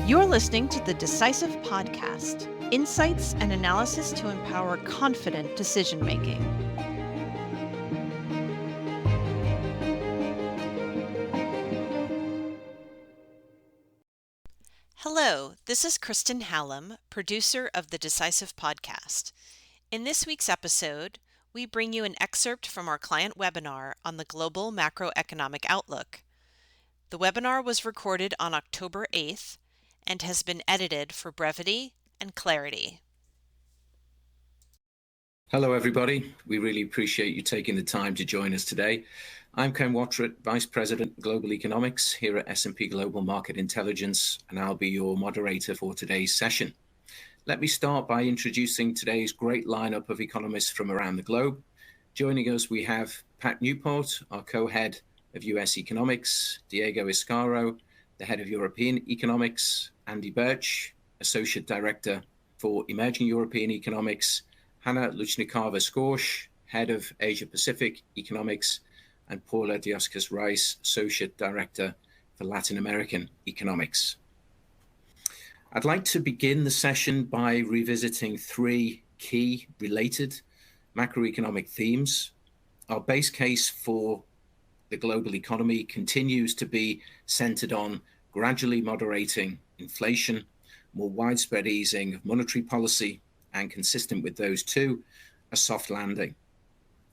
You're listening to the Decisive Podcast, insights and analysis to empower confident decision-making. Hello, this is Kristen Hallam, producer of the Decisive Podcast. In this week's episode, we bring you an excerpt from our client webinar on the global macroeconomic outlook. The webinar was recorded on October 8th and has been edited for brevity and clarity. Hello, everybody. We really appreciate you taking the time to join us today. I'm Wattret, Vice President, Global Economics here at S&P Global Market Intelligence, and I'll be your moderator for today's session. Let me start by introducing today's great lineup of economists from around the globe. Joining us, we have Pat Newport, our co-head of US Economics, Diego Iscaro, the head of European Economics, Andy Birch, Associate Director for Emerging European Economics, Hanna Luchnikava-Skorsh, Head of Asia Pacific Economics, and Paula Dioscas-Rice, Associate Director for Latin American Economics. I'd like to begin the session by revisiting three key related macroeconomic themes. Our base case for the global economy continues to be centered on gradually moderating inflation, more widespread easing of monetary policy, and consistent with those two, a soft landing.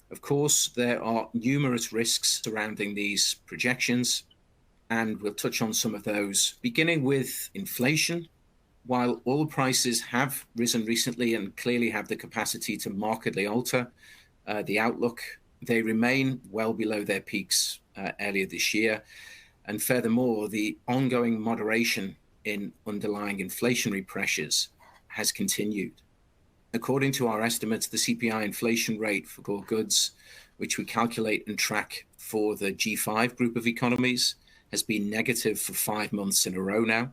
Of course, there are numerous risks surrounding these projections, and we'll touch on some of those, beginning with inflation. While oil prices have risen recently and clearly have the capacity to markedly alter the outlook, they remain well below their peaks earlier this year. And furthermore, the ongoing moderation in underlying inflationary pressures has continued. According to our estimates, the CPI inflation rate for core goods, which we calculate and track for the G5 group of economies, has been negative for 5 months in a row now.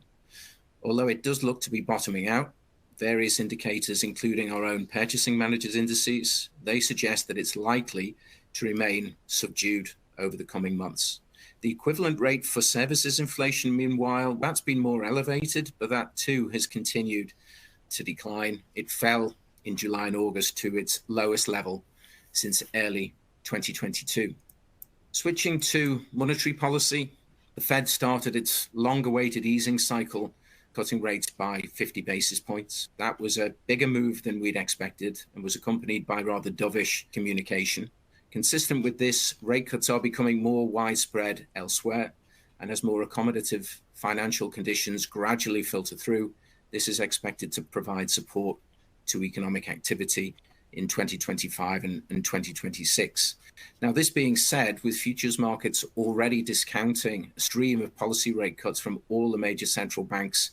Although it does look to be bottoming out, various indicators, including our own purchasing managers indices, they suggest that it's likely to remain subdued over the coming months. The equivalent rate for services inflation, meanwhile, that's been more elevated, but that too has continued to decline. It fell in July and August to its lowest level since early 2022. Switching to monetary policy, the Fed started its long-awaited easing cycle, cutting rates by 50 basis points. That was a bigger move than we'd expected and was accompanied by rather dovish communication. Consistent with this, rate cuts are becoming more widespread elsewhere, and as more accommodative financial conditions gradually filter through, this is expected to provide support to economic activity in 2025 and 2026. Now, this being said, with futures markets already discounting a stream of policy rate cuts from all the major central banks,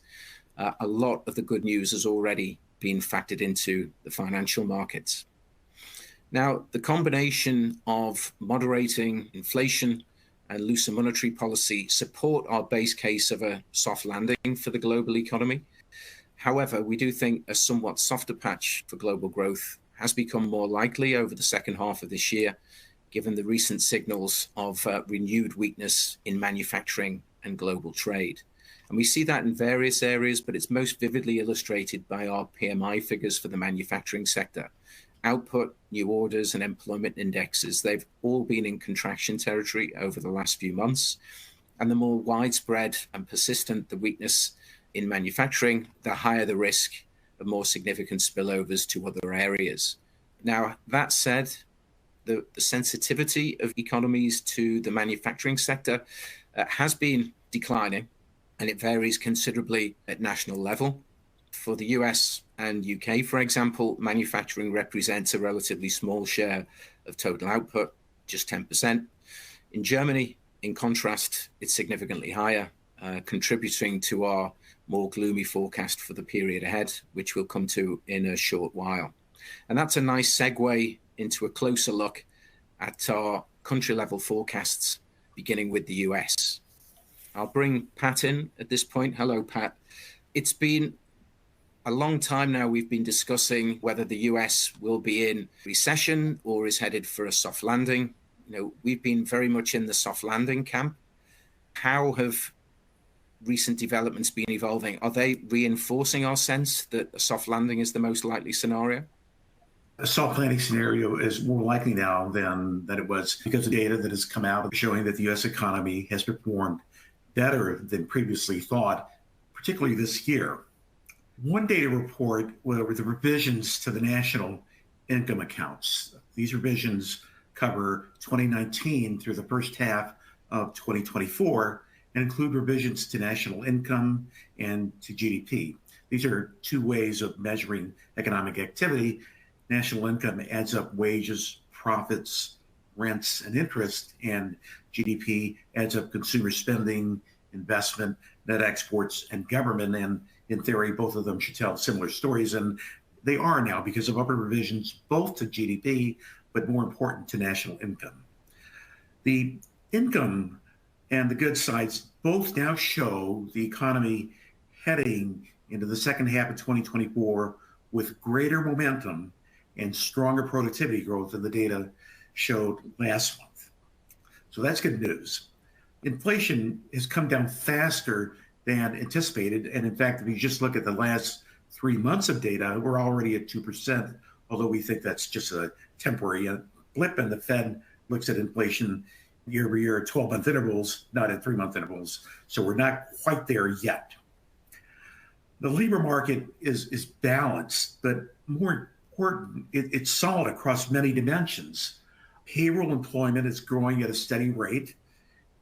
a lot of the good news has already been factored into the financial markets. Now, the combination of moderating inflation and looser monetary policy support our base case of a soft landing for the global economy. However, we do think a somewhat softer patch for global growth has become more likely over the second half of this year, given the recent signals of renewed weakness in manufacturing and global trade. And we see that in various areas, but it's most vividly illustrated by our PMI figures for the manufacturing sector. Output, new orders, and employment indexes, they've all been in contraction territory over the last few months. And the more widespread and persistent the weakness in manufacturing, the higher the risk of more significant spillovers to other areas. Now, that said, the sensitivity of economies to the manufacturing sector has been declining, and it varies considerably at national level. For the US and UK, for example, manufacturing represents a relatively small share of total output, just 10%. In Germany, in contrast, it's significantly higher, contributing to our more gloomy forecast for the period ahead, which we'll come to in a short while. And that's a nice segue into a closer look at our country-level forecasts, beginning with the US. I'll bring Pat in at this point. Hello, Pat. It's been a long time now we've been discussing whether the US will be in recession or is headed for a soft landing. We've been very much in the soft landing camp. How have recent developments been evolving? Are they reinforcing our sense that a soft landing is the most likely scenario? A soft landing scenario is more likely now than it was because of data that has come out showing that the U.S. economy has performed better than previously thought, particularly this year. One data report were the revisions to the national income accounts. These revisions cover 2019 through the first half of 2024 and include revisions to national income and to GDP. These are two ways of measuring economic activity. National income adds up wages, profits, rents, and interest, and GDP adds up consumer spending, investment, net exports, and government. And in theory, both of them should tell similar stories, and they are now because of upward revisions both to GDP, but more important to national income. The income and the goods sides both now show the economy heading into the second half of 2024 with greater momentum and stronger productivity growth than the data showed last month. So that's good news. Inflation has come down faster than anticipated. And in fact, if you just look at the last 3 months of data, we're already at 2%, although we think that's just a temporary blip. And the Fed looks at inflation year over year at 12-month intervals, not at 3-month intervals. So we're not quite there yet. The labor market is balanced, but more important, it's solid across many dimensions. Payroll employment is growing at a steady rate.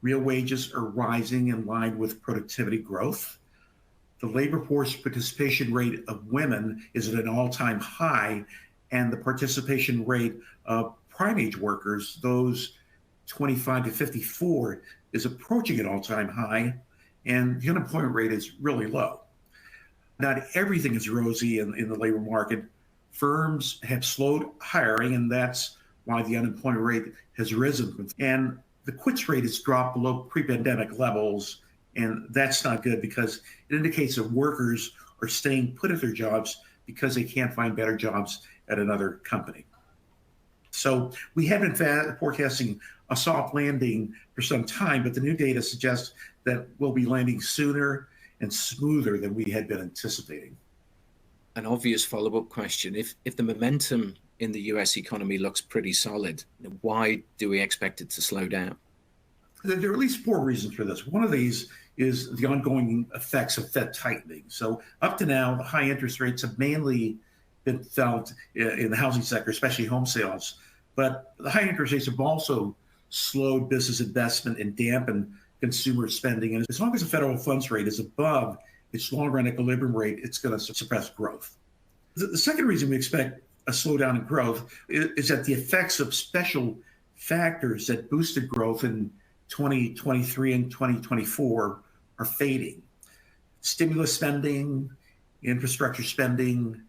Real wages are rising in line with productivity growth. The labor force participation rate of women is at an all-time high, and the participation rate of prime age workers, those 25 to 54, is approaching an all-time high, and the unemployment rate is really low. Not everything is rosy in the labor market. Firms have slowed hiring, and that's why the unemployment rate has risen. And the quits rate has dropped below pre-pandemic levels, and that's not good because it indicates that workers are staying put at their jobs because they can't find better jobs at another company. So we have been forecasting a soft landing for some time, but the new data suggests that we'll be landing sooner and smoother than we had been anticipating. An obvious follow-up question. If the momentum in the US economy looks pretty solid, why do we expect it to slow down? There are at least 4 reasons for this. One of these is the ongoing effects of Fed tightening. So up to now, the high interest rates have mainly been felt in the housing sector, especially home sales. But the high interest rates have also slowed business investment and dampened consumer spending. And as long as the federal funds rate is above its long-run equilibrium rate, it's going to suppress growth. The second reason we expect a slowdown in growth is that the effects of special factors that boosted growth in 2023 and 2024 are fading. Stimulus spending, infrastructure spending,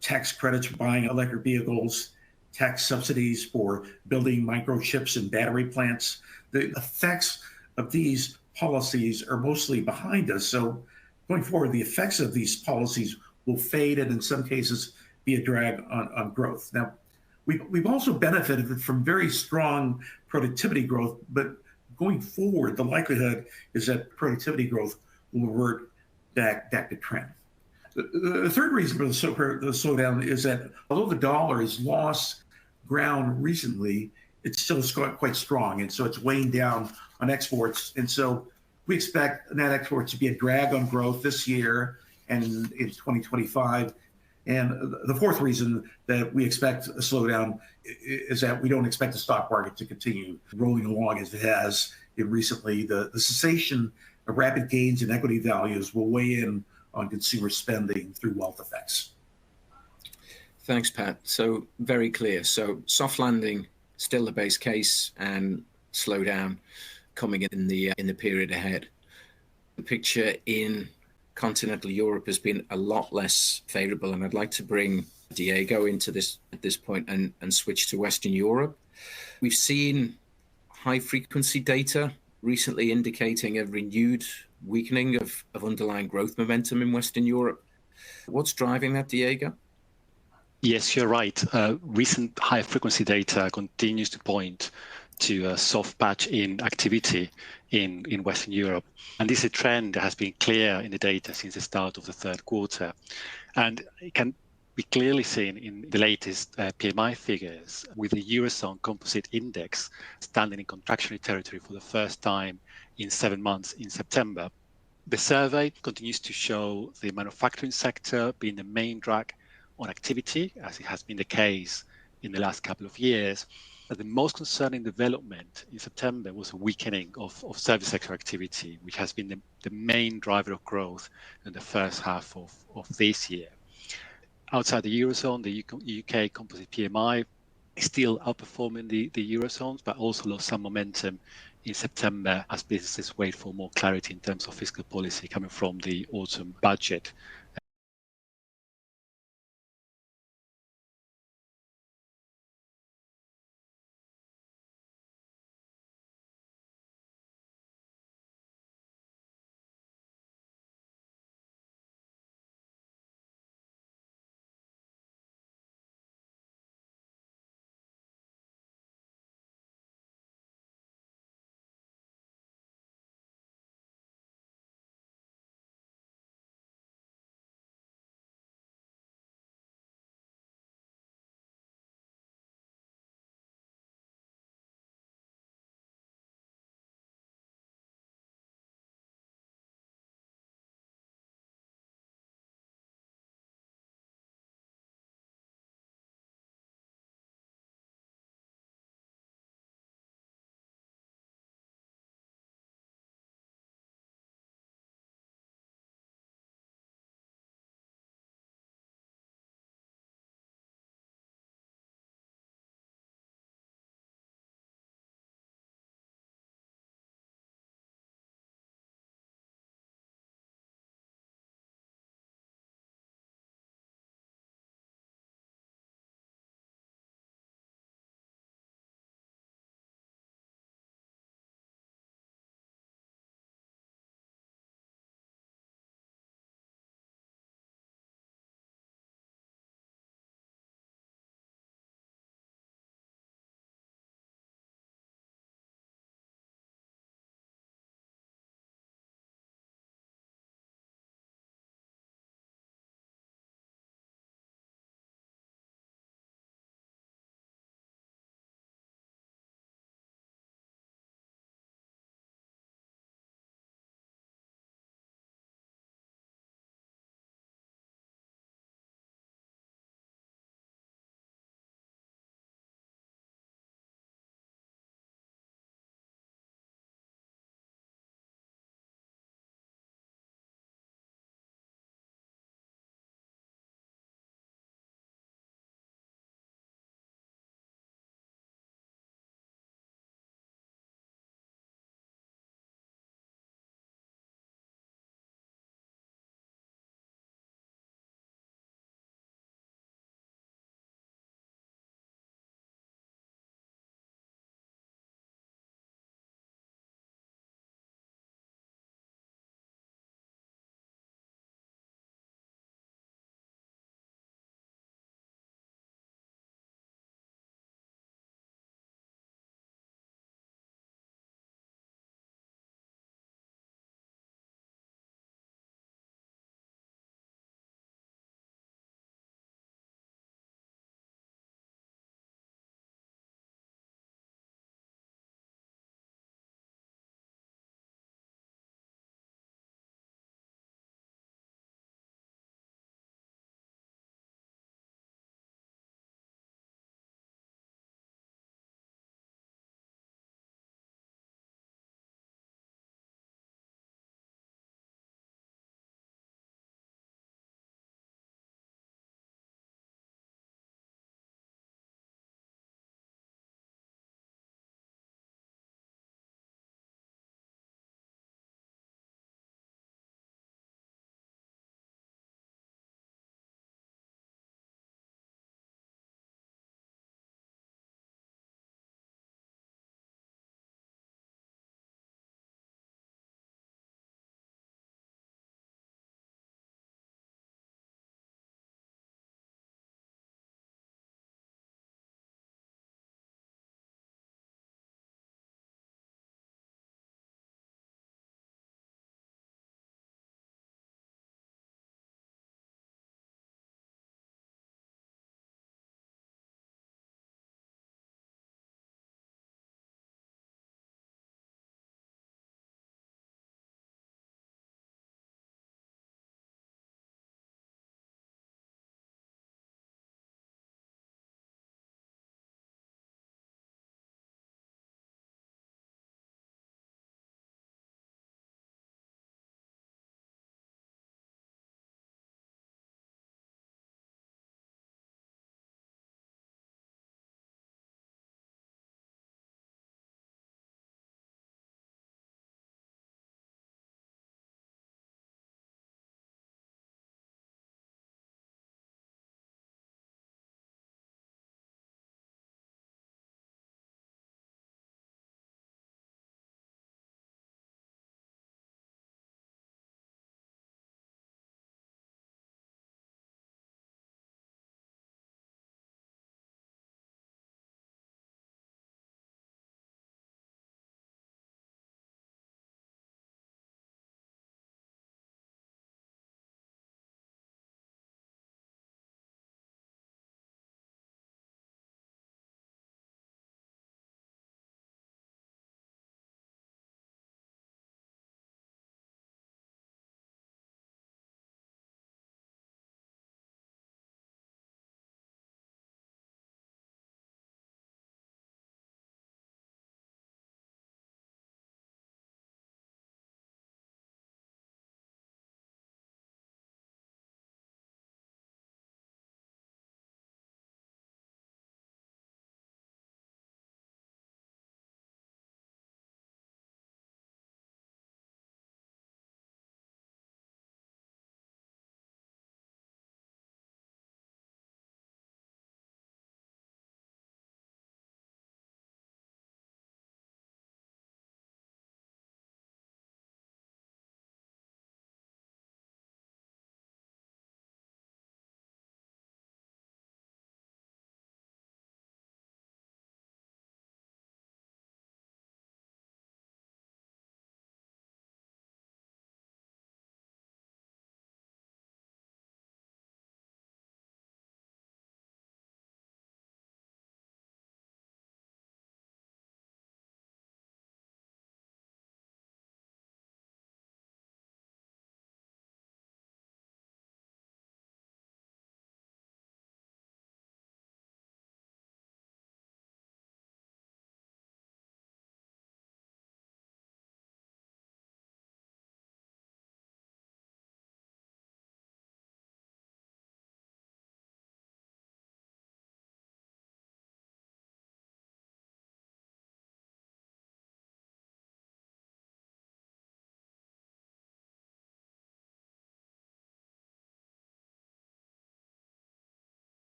tax credits for buying electric vehicles, tax subsidies for building microchips and battery plants. The effects of these policies are mostly behind us. So going forward, the effects of these policies will fade and in some cases be a drag on growth. Now, we've also benefited from very strong productivity growth, but going forward, the likelihood is that productivity growth will revert back to trend. The third reason for the slowdown is that although the dollar has lost ground recently, it's still quite strong, and so it's weighing down on exports. And so we expect net exports to be a drag on growth this year and in 2025. And the fourth reason that we expect a slowdown is that we don't expect the stock market to continue rolling along as it has recently. The cessation of rapid gains in equity values will weigh in on consumer spending through wealth effects. Thanks, Pat. So very clear. So soft landing, still the base case, and slowdown coming in the period ahead. The picture in continental Europe has been a lot less favorable, and I'd like to bring Diego into this at this point and switch to Western Europe. We've seen high frequency data recently indicating a renewed weakening of underlying growth momentum in Western Europe. What's driving that, Diego? Yes, you're right. Recent high-frequency data continues to point to a soft patch in activity in Western Europe. And this is a trend that has been clear in the data since the start of the third quarter. And it can be clearly seen in the latest PMI figures, with the Eurozone Composite Index standing in contractionary territory for the first time in 7 months in September. The survey continues to show the manufacturing sector being the main drag on activity, as it has been the case in the last couple of years. But the most concerning development in September was a weakening of service sector activity, which has been the main driver of growth in the first half of this year. Outside the Eurozone, the UK composite PMI is still outperforming the Eurozone, but also lost some momentum in September as businesses wait for more clarity in terms of fiscal policy coming from the autumn budget.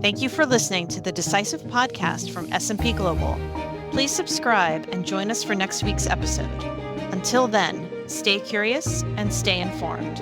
Thank you for listening to the Decisive Podcast from S&P Global. Please subscribe and join us for next week's episode. Until then, stay curious and stay informed.